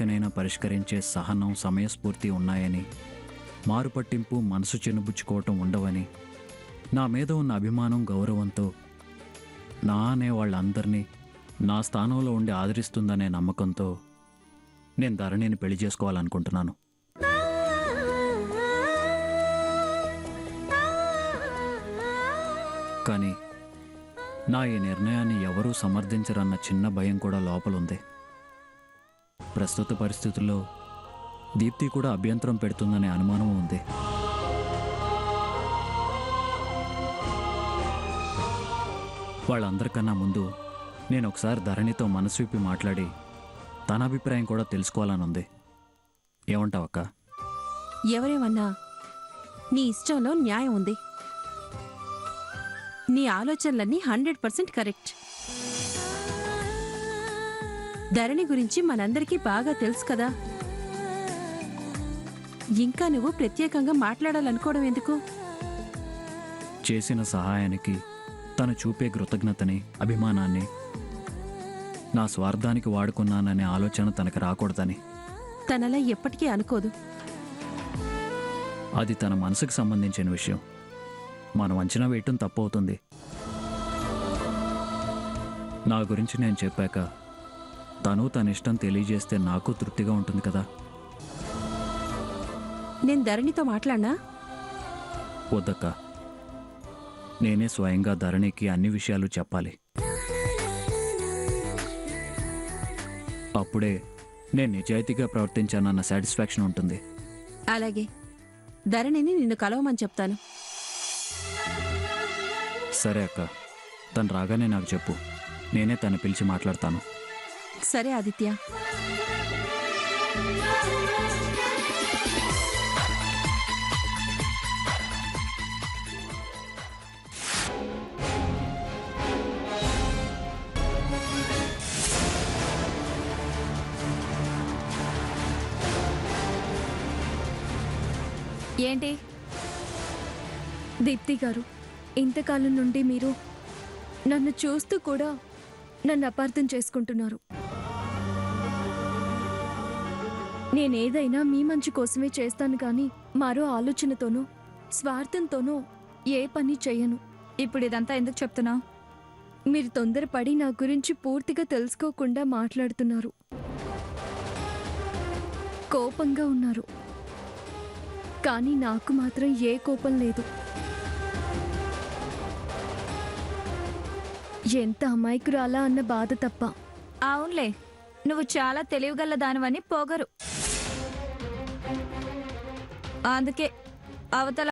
సమస్యనైనా పరిష్కరించే సహనం, సమయస్ఫూర్తి ఉన్నాయని, మారుపట్టింపు, మనసు చిన్నబుచ్చుకోవటం ఉండవని, నా మీద ఉన్న అభిమానం, గౌరవంతో నా అనే వాళ్ళందరినీ నా స్థానంలో ఉండి ఆదరిస్తుందనే నమ్మకంతో నేను ధరణిని పెళ్లి చేసుకోవాలనుకుంటున్నాను. కానీ నా ఈ నిర్ణయాన్ని ఎవరూ సమర్థించరన్న చిన్న భయం కూడా లోపలుంది. ప్రస్తుత పరిస్థితుల్లో దీప్తి కూడా అభ్యంతరం పెడుతుందనే అనుమానం ఉంది. వాళ్ళందరికన్నా ముందు నేను ఒకసారి ధరణితో మనసు విప్పి మాట్లాడి తన అభిప్రాయం కూడా తెలుసుకోవాలనుంది. ఏమంటావక్క? ఎవరేమన్నా నీ ఇష్టంలో న్యాయం ఉంది. నీ ఆలోచనలన్నీ 100% కరెక్ట్. ధరణి గురించి మనందరికీ బాగా తెలుసు కదా. ఇంకా నువ్వు ప్రత్యేకంగా మాట్లాడాలనుకోవడం ఎందుకు? చేసిన సహాయానికి తను చూపే కృతజ్ఞతని, అభిమానాన్ని నా స్వార్థానికి వాడుకున్నాననే ఆలోచన తనకు రాకూడదని. తనలా ఎప్పటికీ అనుకోదు. అది తన మనసుకు సంబంధించిన విషయం. మనం అంచనా వేయటం తప్పవుతుంది. నా గురించి నేను చెప్పాక తను తన ఇష్టం తెలియజేస్తే నాకు తృప్తిగా ఉంటుంది కదా. నేను ధరణితో మాట్లాడినా? వద్దక్క, నేనే స్వయంగా ధరణికి అన్ని విషయాలు చెప్పాలి. అప్పుడే నేను నిజాయితీగా ప్రవర్తించానన్న సాటిస్ఫాక్షన్ ఉంటుంది. అలాగే, ధరణిని నిన్ను కలవమని చెప్తాను. సరే అక్క, తను రాగానే నాకు చెప్పు. నేనే తను పిలిచి మాట్లాడతాను. సరే ఆదిత్య. ఏంటి దీప్తి గారు, ఇంతకాలం నుండి మీరు నన్ను చూస్తూ కూడా నన్ను అపార్థం చేసుకుంటున్నారు. నేనేదైనా మీ మంచి కోసమే చేస్తాను కానీ మరో ఆలోచనతోనో స్వార్థంతోనో ఏ పని చెయ్యను. ఇప్పుడు ఇదంతా ఎందుకు చెప్తున్నావు? మీరు తొందరపడి నా గురించి పూర్తిగా తెలుసుకోకుండా మాట్లాడుతున్నారు. కోపంగా ఉన్నారు, కానీ నాకు మాత్రం ఏ కోపం లేదు. ఎంత అమాయకురాలా అన్న బాధ తప్ప. అవునులే, నువ్వు చాలా తెలివిగల దానివని పొగరు. అందుకే అవతల